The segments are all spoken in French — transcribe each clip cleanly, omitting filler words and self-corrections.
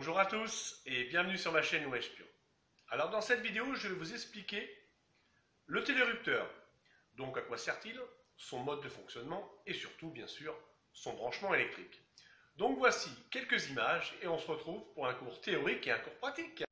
Bonjour à tous et bienvenue sur ma chaîne OHPion. Alors dans cette vidéo, je vais vous expliquer le télérupteur. Donc à quoi sert-il, son mode de fonctionnement et surtout bien sûr son branchement électrique. Donc voici quelques images et on se retrouve pour un cours théorique et un cours pratique.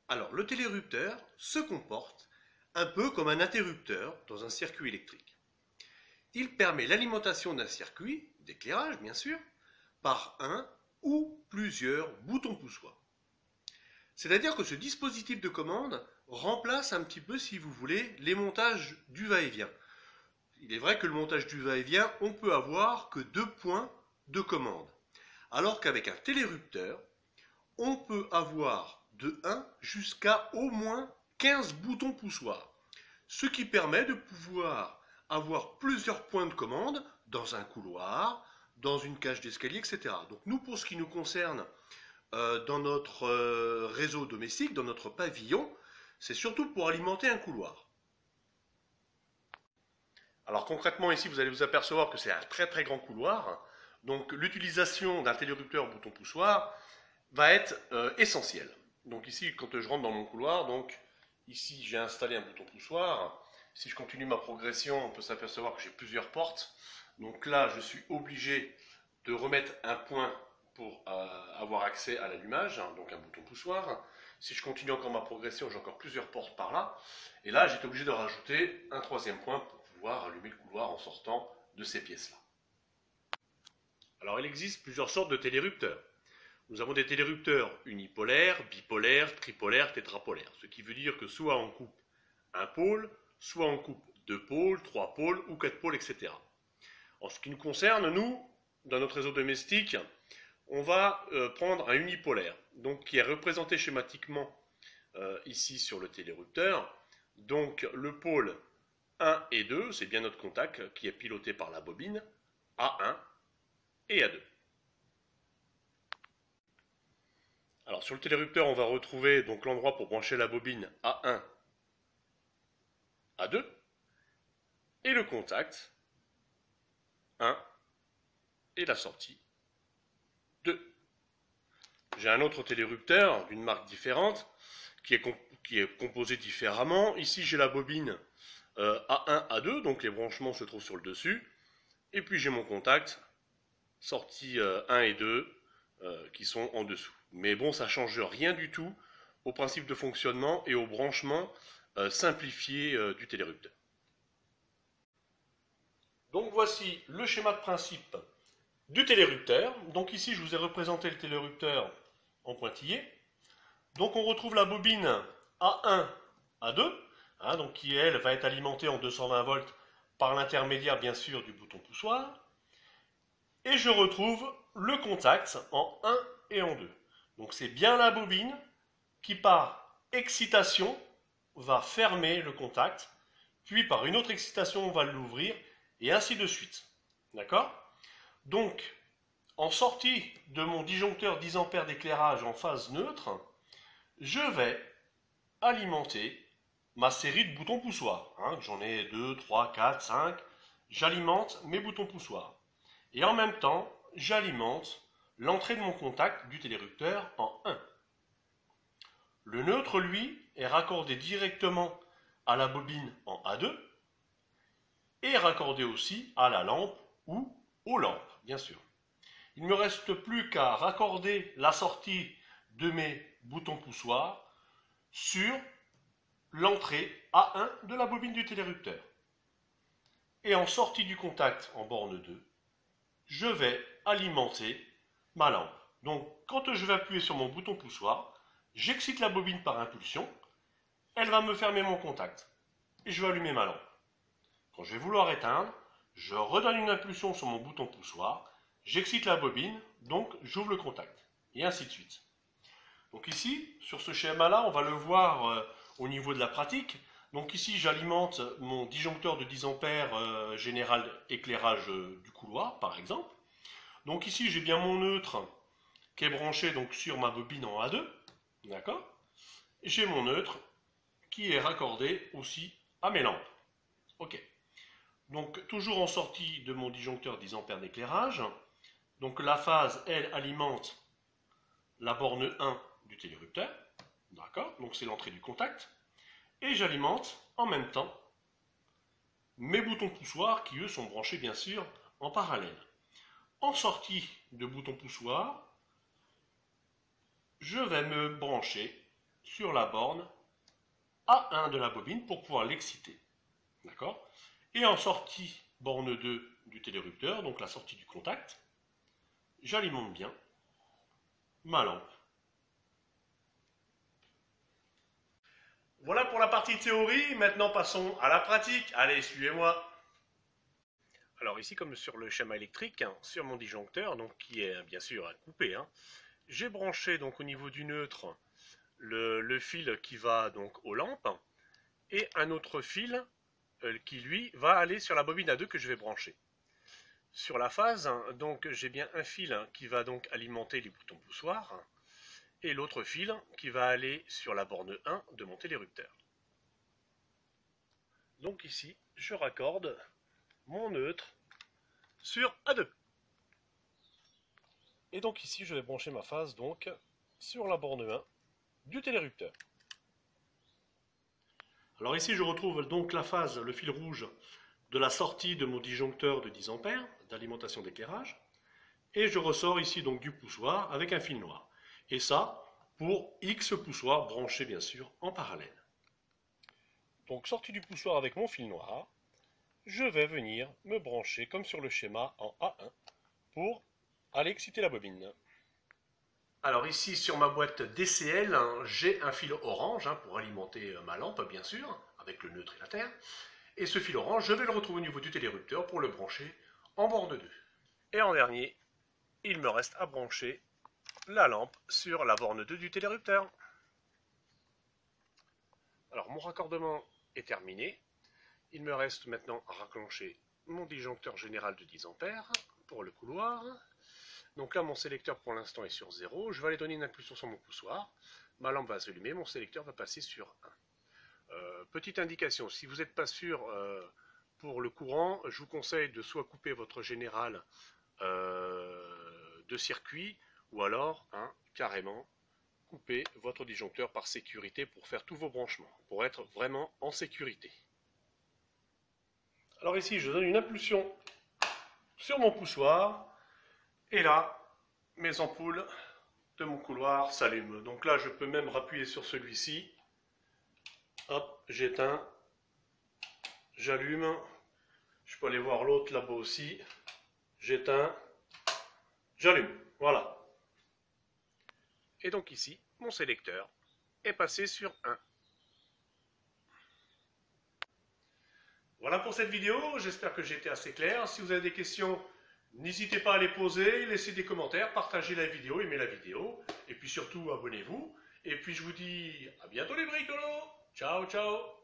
Alors, le télérupteur se comporte un peu comme un interrupteur dans un circuit électrique. Il permet l'alimentation d'un circuit, d'éclairage bien sûr, par un ou plusieurs boutons poussoirs. C'est-à-dire que ce dispositif de commande remplace un petit peu, si vous voulez, les montages du va-et-vient. Il est vrai que le montage du va-et-vient, on peut avoir que 2 points de commande. Alors qu'avec un télérupteur, on peut avoir de 1 jusqu'à au moins 15 boutons poussoirs, ce qui permet de pouvoir avoir plusieurs points de commande dans un couloir, dans une cage d'escalier, etc. Donc nous, pour ce qui nous concerne, dans notre réseau domestique, dans notre pavillon, c'est surtout pour alimenter un couloir. Alors concrètement ici, vous allez vous apercevoir que c'est un très grand couloir, donc l'utilisation d'un télérupteur bouton poussoir va être essentielle. Donc ici, quand je rentre dans mon couloir, donc ici j'ai installé un bouton poussoir. Si je continue ma progression, on peut s'apercevoir que j'ai plusieurs portes. Donc là, je suis obligé de remettre un point pour avoir accès à l'allumage, donc un bouton poussoir. Si je continue encore ma progression, j'ai encore plusieurs portes par là. Et là, j'étais obligé de rajouter un 3e point pour pouvoir allumer le couloir en sortant de ces pièces-là. Alors, il existe plusieurs sortes de télérupteurs. Nous avons des télérupteurs unipolaires, bipolaires, tripolaires, tétrapolaires. Ce qui veut dire que soit on coupe un pôle, soit on coupe 2 pôles, 3 pôles ou 4 pôles, etc. En ce qui nous concerne, nous, dans notre réseau domestique, on va prendre un unipolaire, donc qui est représenté schématiquement ici sur le télérupteur. Donc le pôle 1 et 2, c'est bien notre contact qui est piloté par la bobine A1 et A2. Alors sur le télérupteur, on va retrouver donc l'endroit pour brancher la bobine A1, A2 et le contact 1 et la sortie 2. J'ai un autre télérupteur d'une marque différente qui est composé différemment. Ici j'ai la bobine A1, A2, donc les branchements se trouvent sur le dessus. Et puis j'ai mon contact sortie 1 et 2 qui sont en dessous. Mais bon, ça ne change rien du tout au principe de fonctionnement et au branchement simplifié du télérupteur. Donc voici le schéma de principe du télérupteur. Donc ici, je vous ai représenté le télérupteur en pointillé. Donc on retrouve la bobine A1, A2, donc qui elle va être alimentée en 220 volts par l'intermédiaire bien sûr du bouton poussoir. Et je retrouve le contact en 1 et en 2. Donc c'est bien la bobine qui par excitation va fermer le contact, puis par une autre excitation on va l'ouvrir, et ainsi de suite. D'accord? Donc, en sortie de mon disjoncteur 10 A d'éclairage en phase neutre, je vais alimenter ma série de boutons poussoirs. J'en ai 2, 3, 4, 5. J'alimente mes boutons poussoirs. Et en même temps, j'alimente l'entrée de mon contact du télérupteur en 1. Le neutre, lui, est raccordé directement à la bobine en A2 et est raccordé aussi à la lampe ou aux lampes, bien sûr. Il ne me reste plus qu'à raccorder la sortie de mes boutons poussoirs sur l'entrée A1 de la bobine du télérupteur. Et en sortie du contact en borne 2, je vais alimenter ma lampe. Donc, quand je vais appuyer sur mon bouton poussoir, j'excite la bobine par impulsion, elle va me fermer mon contact et je vais allumer ma lampe. Quand je vais vouloir éteindre, je redonne une impulsion sur mon bouton poussoir, j'excite la bobine, donc j'ouvre le contact, et ainsi de suite. Donc ici, sur ce schéma-là, on va le voir au niveau de la pratique. Donc ici, j'alimente mon disjoncteur de 10 ampères général éclairage du couloir, par exemple. Donc ici, j'ai bien mon neutre qui est branché donc, sur ma bobine en A2, d'accord? J'ai mon neutre qui est raccordé aussi à mes lampes. Ok. Donc toujours en sortie de mon disjoncteur 10 ampères d'éclairage. Donc la phase, elle, alimente la borne 1 du télérupteur. D'accord? Donc c'est l'entrée du contact. Et j'alimente en même temps mes boutons poussoirs qui, eux, sont branchés bien sûr en parallèle. En sortie de bouton poussoir, je vais me brancher sur la borne A1 de la bobine pour pouvoir l'exciter. D'accord? Et en sortie borne 2 du télérupteur, donc la sortie du contact, j'alimente bien ma lampe. Voilà pour la partie théorie, maintenant passons à la pratique. Allez, suivez-moi. Alors ici, comme sur le schéma électrique, sur mon disjoncteur, donc qui est bien sûr un coupé, j'ai branché donc au niveau du neutre le fil qui va donc aux lampes et un autre fil qui lui va aller sur la bobine A2 que je vais brancher. Sur la phase, donc j'ai bien un fil qui va donc alimenter les boutons poussoirs et l'autre fil qui va aller sur la borne 1 de mon télérupteur. Donc ici, je raccorde mon neutre sur A2. Et donc ici, je vais brancher ma phase donc sur la borne 1 du télérupteur. Alors ici, je retrouve donc la phase, le fil rouge de la sortie de mon disjoncteur de 10 ampères d'alimentation d'éclairage. Et je ressors ici donc du poussoir avec un fil noir. Et ça, pour X poussoirs branchés bien sûr en parallèle. Donc sorti du poussoir avec mon fil noir, je vais venir me brancher comme sur le schéma en A1 pour aller exciter la bobine. Alors ici sur ma boîte DCL, j'ai un fil orange pour alimenter ma lampe bien sûr, avec le neutre et la terre. Et ce fil orange, je vais le retrouver au niveau du télérupteur pour le brancher en borne 2. Et en dernier, il me reste à brancher la lampe sur la borne 2 du télérupteur. Alors mon raccordement est terminé. Il me reste maintenant à racclencher mon disjoncteur général de 10 ampères pour le couloir. Donc là mon sélecteur pour l'instant est sur 0. Je vais aller donner une impulsion sur mon poussoir. Ma lampe va s'allumer, mon sélecteur va passer sur 1. Petite indication, si vous n'êtes pas sûr pour le courant, je vous conseille de soit couper votre général de circuit ou alors carrément couper votre disjoncteur par sécurité pour faire tous vos branchements, pour être vraiment en sécurité. Alors ici, je donne une impulsion sur mon poussoir et là, mes ampoules de mon couloir s'allument. Donc là, je peux même appuyer sur celui-ci. Hop, j'éteins, j'allume, je peux aller voir l'autre là-bas aussi, j'éteins, j'allume, voilà. Et donc ici, mon sélecteur est passé sur 1. Voilà pour cette vidéo, j'espère que j'ai été assez clair. Si vous avez des questions, n'hésitez pas à les poser, laissez des commentaires, partagez la vidéo, aimez la vidéo, et puis surtout abonnez-vous. Et puis je vous dis à bientôt les bricolos. Ciao, ciao!